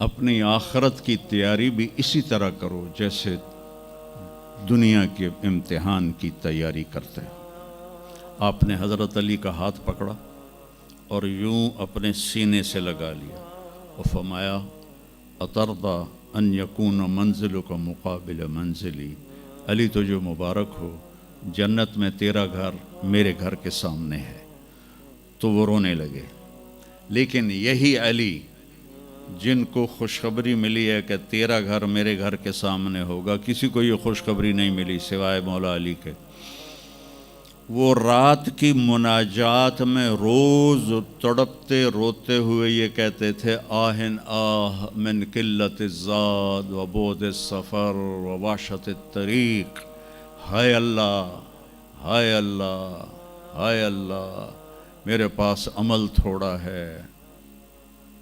اپنی آخرت کی تیاری بھی اسی طرح کرو جیسے دنیا کے امتحان کی تیاری کرتے ہو۔ آپ نے حضرت علی کا ہاتھ پکڑا اور یوں اپنے سینے سے لگا لیا اور فرمایا اترضی ان یکون منزلک مقابل منزلی، علی تجھے مبارک ہو، جنت میں تیرا گھر میرے گھر کے سامنے ہے۔ تو وہ رونے لگے۔ لیکن یہی علی جن کو خوشخبری ملی ہے کہ تیرا گھر میرے گھر کے سامنے ہوگا، کسی کو یہ خوشخبری نہیں ملی سوائے مولا علی کے، وہ رات کی مناجات میں روز تڑپتے روتے ہوئے یہ کہتے تھے آہن آہ من قلت الزاد و بعد السفر و وحشت الطریق، ہائے اللہ، ہائے اللہ، ہائے اللہ، میرے پاس عمل تھوڑا ہے۔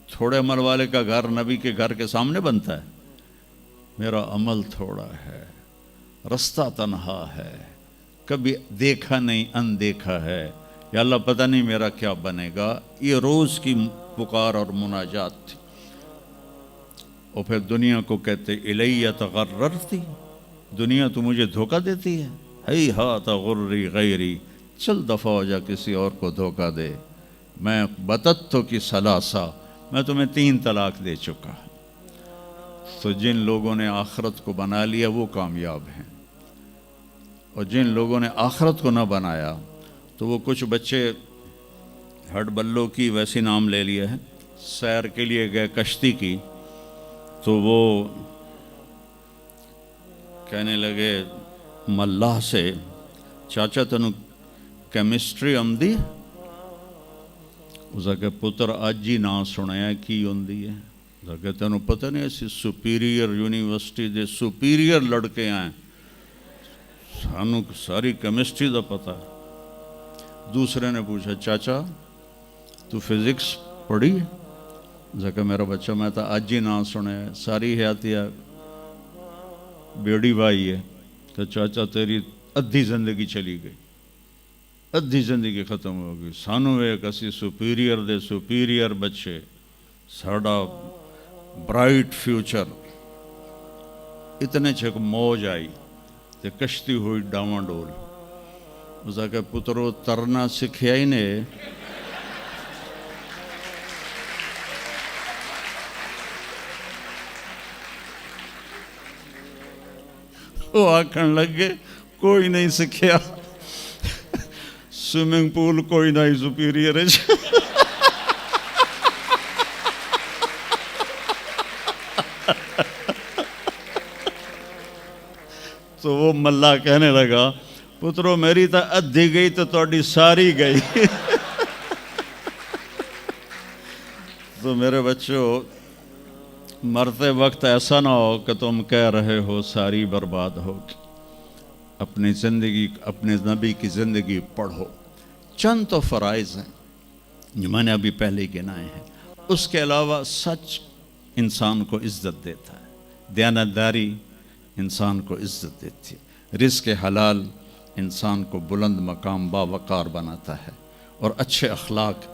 تھوڑے عمل والے کا گھر نبی کے گھر کے سامنے بنتا ہے؟ میرا عمل تھوڑا ہے، رستہ تنہا ہے، کبھی دیکھا نہیں اندیکھا ہے، یا اللہ پتہ نہیں میرا کیا بنے گا۔ یہ روز کی پکار اور مناجات تھی۔ اور پھر دنیا کو کہتے الیہ تغررتی، دنیا تو مجھے دھوکہ دیتی ہے، ہی ہاتھ غری غیری، چل دفعہ ہو جا کسی اور کو دھوکہ دے، میں بتتو کی ثلاثہ، میں تمہیں 3 طلاق دے چکا۔ تو جن لوگوں نے آخرت کو بنا لیا وہ کامیاب ہیں، اور جن لوگوں نے آخرت کو نہ بنایا تو وہ کچھ بچے ہڈ بلوں کی ویسی نام لے لیے ہیں، سیر کے لیے گئے کشتی کی، تو وہ کہنے لگے ملاح سے چاچا تنو کیمسٹری آمدی؟ اس کہ پتر اج ہی نہ سنیا کی ہوندی ہے؟ اس کہ تینوں پتہ نہیں ایسی سپیریئر یونیورسٹی دے سپیریئر لڑکے آئیں، سانو ساری کیمسٹری دا پتہ ہے۔ دوسرے نے پوچھا چاچا تو فزکس پڑھی؟ کہ میرا بچہ میں تو اج ہی نہ سنے، ساری حیاتیہ بیڑی بائی ہے۔ تو چاچا تیری ادھی زندگی چلی گئی، ادھی زندگی ختم ہو گئی، سانو ایک اسی سپیریئر دے سپیریئر بچے، ساڑا برائٹ فیوچر۔ اتنے چھک موج آئی تے کشتی ہوئی ڈاواں ڈول۔ اس کہ پترو ترنا سکھیا ہی نے، وہ آکھن لگے کوئی نہیں سکھیا، سوئمنگ پول کوئی نہیں سپیریئر ہے۔ تو وہ ملا کہنے لگا پترو میری تو ادھی گئی تو تہاڈی ساری گئی۔ تو میرے بچوں مرتے وقت ایسا نہ ہو کہ تم کہہ رہے ہو ساری برباد ہوگی۔ اپنی زندگی، اپنے نبی کی زندگی پڑھو۔ چند تو فرائض ہیں جو میں نے ابھی پہلے گنائے ہیں، اس کے علاوہ سچ انسان کو عزت دیتا ہے، دیانتداری انسان کو عزت دیتی ہے، رزق حلال انسان کو بلند مقام باوقار بناتا ہے، اور اچھے اخلاق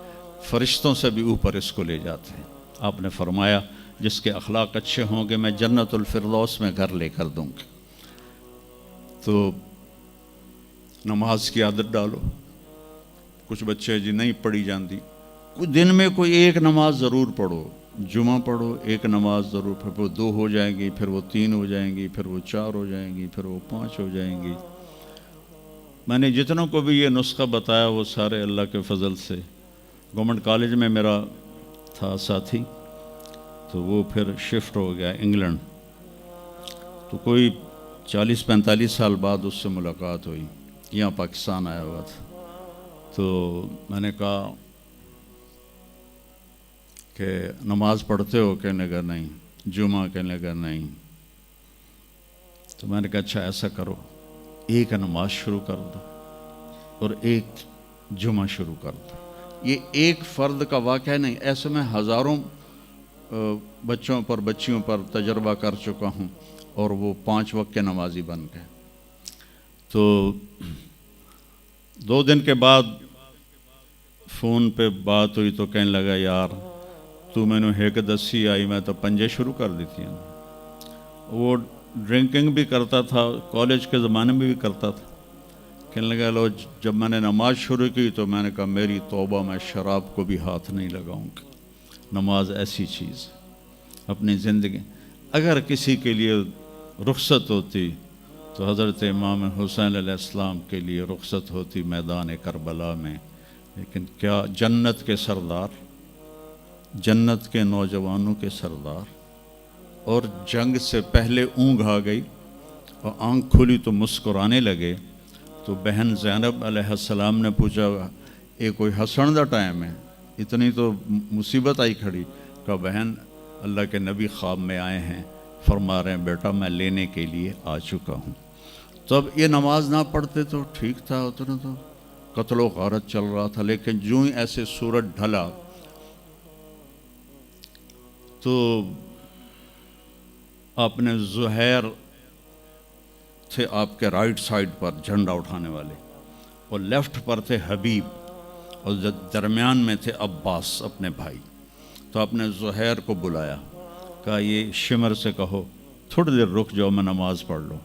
فرشتوں سے بھی اوپر اس کو لے جاتے ہیں۔ آپ نے فرمایا جس کے اخلاق اچھے ہوں گے میں جنت الفردوس میں گھر لے کر دوں گا۔ تو نماز کی عادت ڈالو۔ کچھ بچے جی نہیں پڑھی جاندی، کوئی دن میں کوئی ایک نماز ضرور پڑھو، جمعہ پڑھو، ایک نماز ضرور، پھر وہ 2 ہو جائیں گی، پھر وہ 3 ہو جائیں گی، پھر وہ 4 ہو جائیں گی، پھر وہ 5 ہو جائیں گی۔ میں نے جتنوں کو بھی یہ نسخہ بتایا وہ سارے اللہ کے فضل سے، گورنمنٹ کالج میں میرا تھا ساتھی، تو وہ پھر شفٹ ہو گیا انگلینڈ، تو کوئی 40-45 سال بعد اس سے ملاقات ہوئی، یہاں پاکستان آیا ہوا تھا۔ تو میں نے کہا کہ نماز پڑھتے ہو؟ کہنے لگا نہیں۔ جمعہ؟ کہنے لگا نہیں۔ تو میں نے کہا اچھا ایسا کرو، ایک نماز شروع کر دو اور ایک جمعہ شروع کر دو۔ یہ ایک فرد کا واقعہ نہیں، ایسے میں ہزاروں بچوں پر بچیوں پر تجربہ کر چکا ہوں، اور وہ 5 وقت کے نمازی بن گئے۔ تو 2 دن کے بعد فون پہ بات ہوئی تو کہنے لگا یار تو مینو ایک دسی آئی میں تو پنجے شروع کر دیتی ہیں. وہ ڈرنکنگ بھی کرتا تھا, کالج کے زمانے میں بھی کرتا تھا. کہنے لگا لو جب میں نے نماز شروع کی تو میں نے کہا میری توبہ, میں شراب کو بھی ہاتھ نہیں لگاؤں گا. نماز ایسی چیز اپنی زندگی, اگر کسی کے لیے رخصت ہوتی تو حضرت امام حسین علیہ السلام کے لیے رخصت ہوتی میدان کربلا میں. لیکن کیا جنت کے سردار, جنت کے نوجوانوں کے سردار, اور جنگ سے پہلے اونگ آ گئی اور آنکھ کھلی تو مسکرانے لگے. تو بہن زینب علیہ السلام نے پوچھا یہ کوئی ہسن دا ٹائم ہے, اتنی تو مصیبت آئی کھڑی. کہا بہن اللہ کے نبی خواب میں آئے ہیں, فرما رہے ہیں بیٹا میں لینے کے لیے آ چکا ہوں. تو اب یہ نماز نہ پڑھتے تو ٹھیک تھا, اتنا تو قتل و غارت چل رہا تھا. لیکن جو ہی ایسے سورج ڈھلا تو آپ نے زہیر تھے آپ کے رائٹ سائڈ پر جھنڈا اٹھانے والے, اور لیفٹ پر تھے حبیب, اور درمیان میں تھے عباس اپنے بھائی. تو آپ نے زہیر کو بلایا, کہا یہ شمر سے کہو تھوڑی دیر رک جاؤ میں نماز پڑھ لوں.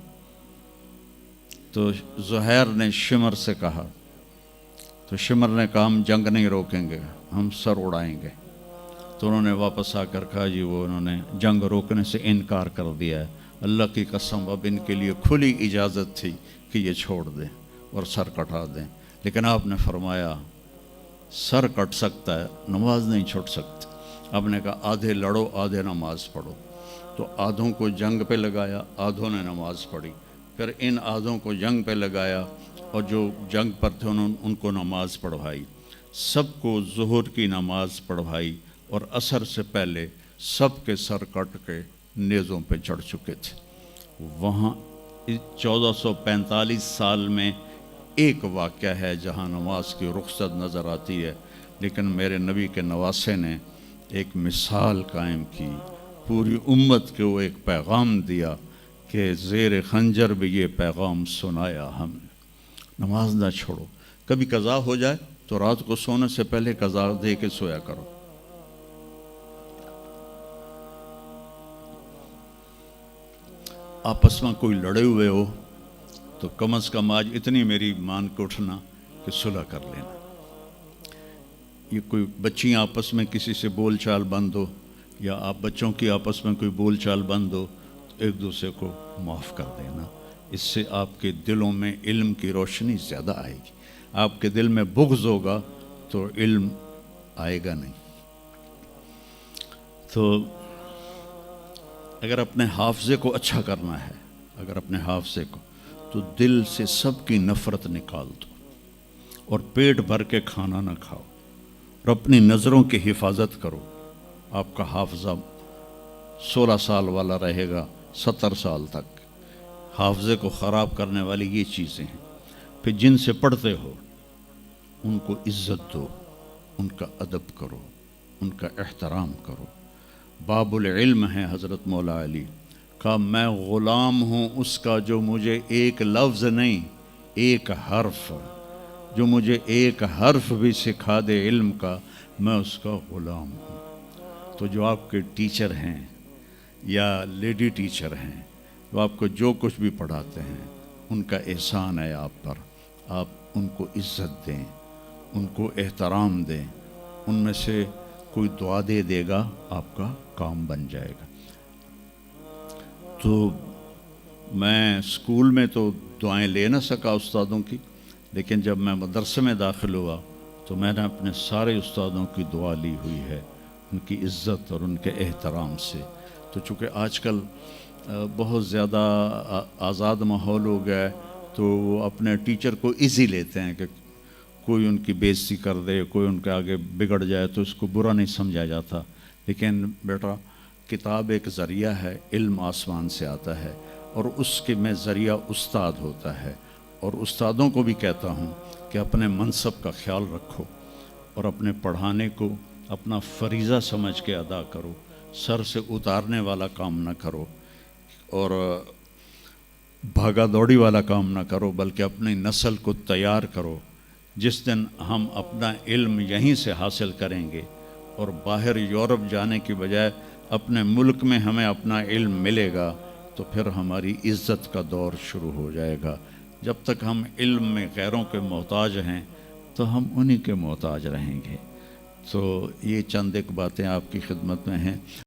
تو زہیر نے شمر سے کہا, تو شمر نے کہا ہم جنگ نہیں روکیں گے, ہم سر اڑائیں گے. تو انہوں نے واپس آ کر کہا جی وہ انہوں نے جنگ روکنے سے انکار کر دیا ہے, اللہ کی قسم اب ان کے لیے کھلی اجازت تھی کہ یہ چھوڑ دیں اور سر کٹا دیں. لیکن آپ نے فرمایا سر کٹ سکتا ہے, نماز نہیں چھوڑ سکتی. آپ نے کہا آدھے لڑو آدھے نماز پڑھو. تو آدھوں کو جنگ پہ لگایا, آدھوں نے نماز پڑھی. پھر ان آدھوں کو جنگ پہ لگایا اور جو جنگ پر تھے ان کو نماز پڑھوائی. سب کو ظہر کی نماز پڑھوائی, اور عصر سے پہلے سب کے سر کٹ کے نیزوں پہ چڑھ چکے تھے. وہاں 1445 سال میں ایک واقعہ ہے جہاں نماز کی رخصت نظر آتی ہے. لیکن میرے نبی کے نواسے نے ایک مثال قائم کی, پوری امت کو ایک پیغام دیا کہ زیر خنجر بھی یہ پیغام سنایا ہم نے, نماز نہ چھوڑو. کبھی قضا ہو جائے تو رات کو سونے سے پہلے قضا دے کے سویا کرو. آپس میں کوئی لڑے ہوئے ہو تو کم از کم آج اتنی میری مان کے اٹھنا کہ صلح کر لینا. یہ کوئی بچیاں آپس میں کسی سے بول چال بند ہو, یا آپ بچوں کی آپس میں کوئی بول چال بند ہو, تو ایک دوسرے کو معاف کر دینا. اس سے آپ کے دلوں میں علم کی روشنی زیادہ آئے گی. آپ کے دل میں بغض ہوگا تو علم آئے گا نہیں. تو اگر اپنے حافظے کو اچھا کرنا ہے, اگر اپنے حافظے کو, تو دل سے سب کی نفرت نکال دو, اور پیٹ بھر کے کھانا نہ کھاؤ, اور اپنی نظروں کی حفاظت کرو. آپ کا حافظہ 16 سال والا رہے گا 70 سال تک. حافظے کو خراب کرنے والی یہ چیزیں ہیں. پھر جن سے پڑھتے ہو ان کو عزت دو, ان کا ادب کرو, ان کا احترام کرو. باب العلم ہے حضرت مولا علی, کہا میں غلام ہوں اس کا جو مجھے ایک لفظ نہیں ایک حرف, جو مجھے ایک حرف بھی سکھا دے علم کا, میں اس کا غلام ہوں. تو جو آپ کے ٹیچر ہیں یا لیڈی ٹیچر ہیں, جو آپ کو جو کچھ بھی پڑھاتے ہیں, ان کا احسان ہے آپ پر. آپ ان کو عزت دیں, ان کو احترام دیں. ان میں سے کوئی دعا دے دے گا آپ کا کام بن جائے گا. تو میں اسکول میں تو دعائیں لے نہ سکا استادوں کی, لیکن جب میں مدرسے میں داخل ہوا تو میں نے اپنے سارے استادوں کی دعا لی ہوئی ہے, ان کی عزت اور ان کے احترام سے. تو چونکہ آج کل بہت زیادہ آزاد ماحول ہو گیا ہے, تو وہ اپنے ٹیچر کو ایزی لیتے ہیں کہ کوئی ان کی بے عزتی کر دے, کوئی ان کے آگے بگڑ جائے تو اس کو برا نہیں سمجھا جاتا. لیکن بیٹا کتاب ایک ذریعہ ہے, علم آسمان سے آتا ہے, اور اس کے میں ذریعہ استاد ہوتا ہے. اور استادوں کو بھی کہتا ہوں کہ اپنے منصب کا خیال رکھو, اور اپنے پڑھانے کو اپنا فریضہ سمجھ کے ادا کرو. سر سے اتارنے والا کام نہ کرو, اور بھاگا دوڑی والا کام نہ کرو, بلکہ اپنی نسل کو تیار کرو. جس دن ہم اپنا علم یہیں سے حاصل کریں گے, اور باہر یورپ جانے کی بجائے اپنے ملک میں ہمیں اپنا علم ملے گا تو پھر ہماری عزت کا دور شروع ہو جائے گا. جب تک ہم علم میں غیروں کے محتاج ہیں تو ہم انہی کے محتاج رہیں گے. تو یہ چند ایک باتیں آپ کی خدمت میں ہیں.